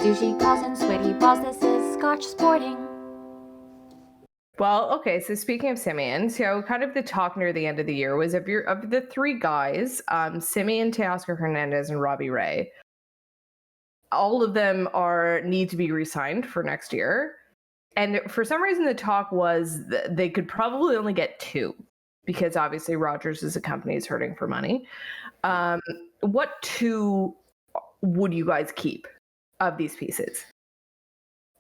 Sushi calls and sweaty balls, this is Scotch Sporting. Well, okay, so speaking of Semien, so kind of the talk near the end of the year was of the three guys, Semien, Teoscar, Hernandez, and Robbie Ray. All of them need to be re-signed for next year. And for some reason, the talk was they could probably only get two, because obviously Rogers as a company is hurting for money. What two would you guys keep of these pieces?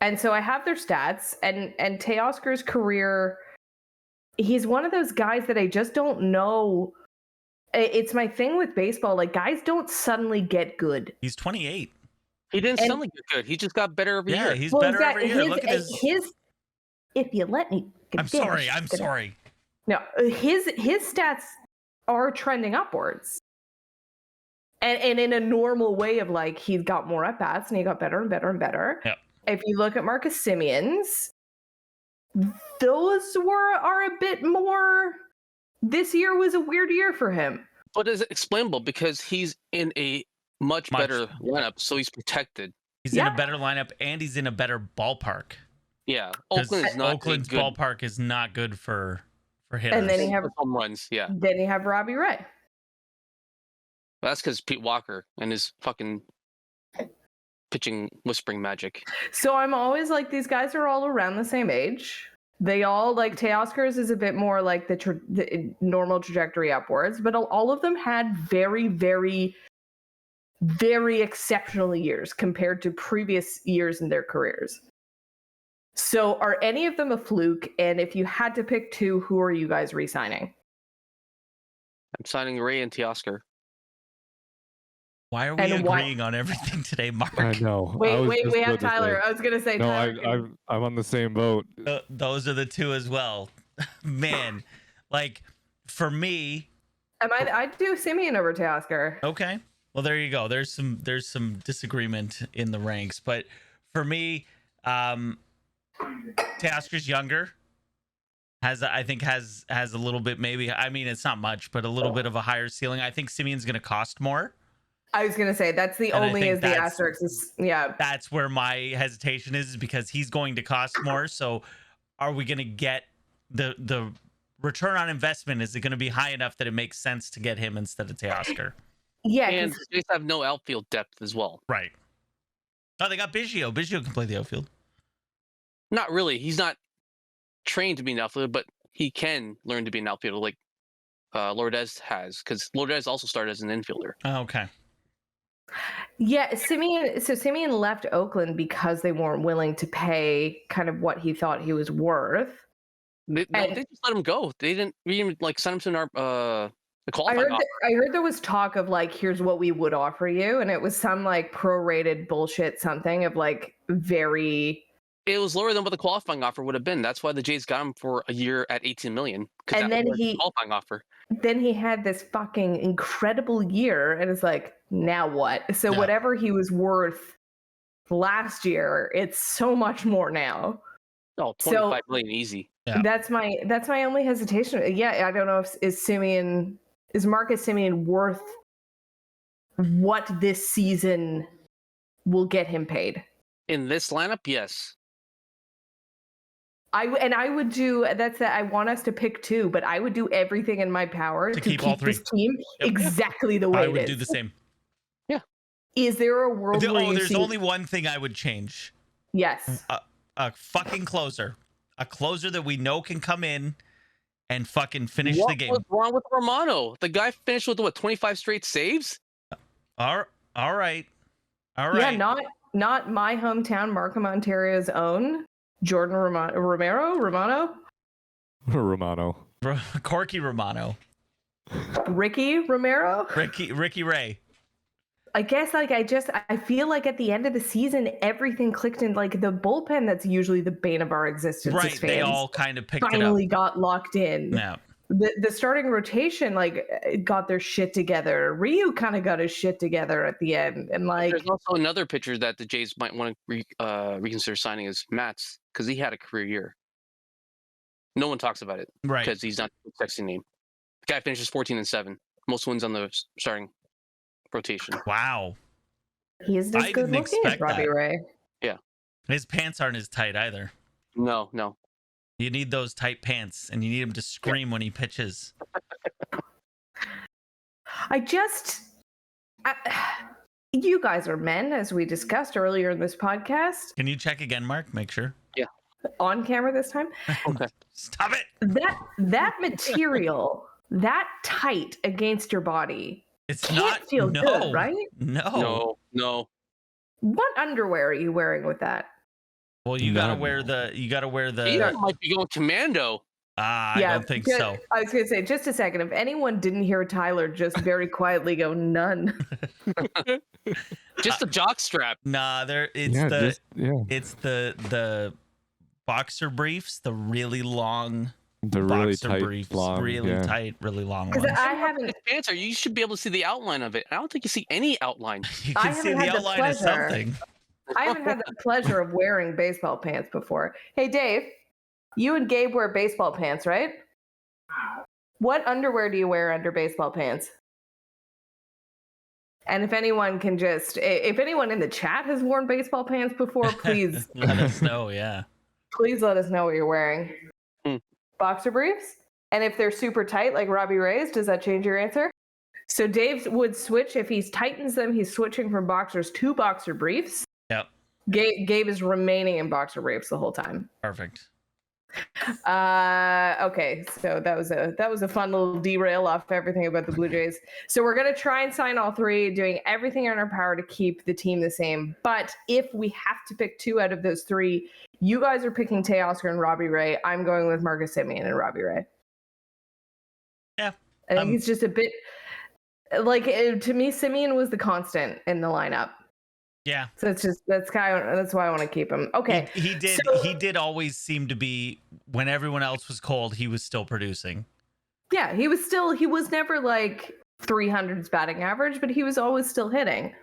And so I have their stats, and Teoscar's career, he's one of those guys that I just don't know. It's my thing with baseball. Like, guys don't suddenly get good. He's 28. He didn't suddenly get good. He just got better every year. Yeah, he's better every year. Look at his. If you let me. I'm sorry. No, his stats are trending upwards. And in a normal way of, like, he's got more at bats and he got better and better and better. Yeah. If you look at Marcus Semien's, those are a bit more. This year was a weird year for him. But it's explainable because he's in a much better lineup, so he's protected. He's in a better lineup and he's in a better ballpark. Yeah, Oakland's ballpark is not good for hitters. And then you have home runs. Yeah. Then you have Robbie Ray. That's because Pete Walker and his fucking pitching whispering magic. So I'm always like, these guys are all around the same age. They all, like, Teoscar's is a bit more like the normal trajectory upwards, but all of them had very, very, very exceptional years compared to previous years in their careers. So are any of them a fluke? And if you had to pick two, who are you guys re-signing? I'm signing Ray and Teoscar. Why are we agreeing on everything today, Mark? I know. Wait, we have Tyler. I was going to say Tyler. No, I'm on the same boat. Those are the two as well. Man, like, for me... I'd do Semien over Teoscar. Okay. Well, there you go. There's some disagreement in the ranks. But for me, Teoscar's younger. I think has a little bit, maybe, I mean, it's not much, but a little bit of a higher ceiling. I think Semien's going to cost more. I was going to say, that's the only is the asterisk. That's where my hesitation is because he's going to cost more. So are we going to get the return on investment? Is it going to be high enough that it makes sense to get him instead of Teoscar? Yeah. And they have no outfield depth as well. Right. Oh, they got Biggio. Biggio can play the outfield. Not really. He's not trained to be an outfielder, but he can learn to be an outfielder like Lourdes has, because Lourdes also started as an infielder. Oh, okay. Yeah, Semien left Oakland because they weren't willing to pay kind of what he thought he was worth. They just let him go. They didn't even send him to the qualifying offer. I heard there was talk of, like, here's what we would offer you, and it was some, like, prorated bullshit something of, like, very... It was lower than what the qualifying offer would have been. That's why the Jays got him for a year at $18 million. And then qualifying offer. Then he had this fucking incredible year, and it's like, now what? So whatever he was worth last year, it's so much more now. Oh, $25 million easy. Yeah. That's my only hesitation. Yeah, I don't know if is Marcus Semien worth what this season will get him paid. In this lineup, yes. I would do I want us to pick two, but I would do everything in my power to keep all three. This team exactly the way I would it is. do the same. Yeah. Is there a world where there's only one thing I would change. Yes. A fucking closer. A closer that we know can come in and fucking finish the game. What's wrong with Romano? The guy finished with 25 straight saves? All right. Yeah, not my hometown, Markham, Ontario's own Jordan Romano. Corky Romano. Ricky Romero. Ricky Ray. I guess, like, I feel like at the end of the season, everything clicked in, like, the bullpen that's usually the bane of our existence. Right, as fans, they all kind of picked it up. Finally got locked in. Yeah. The starting rotation, like, got their shit together. Ryu kind of got his shit together at the end, and, like, there's also another pitcher that the Jays might want to reconsider signing is Matz, because he had a career year. No one talks about it, right? Because he's not a sexy name. The guy finishes 14-7, most wins on the starting rotation. Wow. He's I as good didn't looking as expect Robbie that. Ray. His pants aren't as tight either. No. You need those tight pants, and you need him to scream when he pitches. You guys are men, as we discussed earlier in this podcast. Can you check again, Mark? Make sure. On camera this time. Okay. Stop it. That material, that tight against your body, It's can't not feel good, right? No. No. What underwear are you wearing with that? Well, you gotta None. wear the. Peter might be going commando. I don't think so. I was gonna say, just a second. If anyone didn't hear Tyler just very quietly go, none. Just a jock strap. Nah, Yeah, it's the boxer briefs, the really long the really boxer tight, briefs, long, really yeah. tight, really long Because ones. I haven't, His pants are. You should be able to see the outline of it. I don't think you see any outline. You I can see haven't the had the outline of pleasure. something. I haven't had the pleasure of wearing baseball pants before. Hey, Dave, you and Gabe wear baseball pants, right? What underwear do you wear under baseball pants? And if anyone in the chat has worn baseball pants before, please, Let us know. Yeah. please let us know what you're wearing. Hmm. Boxer briefs? And if they're super tight, like Robbie Ray's, does that change your answer? So Dave would switch, if he tightens them, he's switching from boxers to boxer briefs. Yep. Gabe is remaining in boxer briefs the whole time. Perfect. Okay, so that was a fun little derail off everything about the Blue Jays. So we're gonna try and sign all three, doing everything in our power to keep the team the same. But if we have to pick two out of those three, you guys are picking Teoscar and Robbie Ray. I'm going with Marcus Semien and Robbie Ray. Yeah. I think he's just a bit like, to me, Semien was the constant in the lineup. Yeah. So that's why I want to keep him. Okay. He did always seem to be, when everyone else was cold, he was still producing. Yeah, he was never like 300s batting average, but he was always still hitting.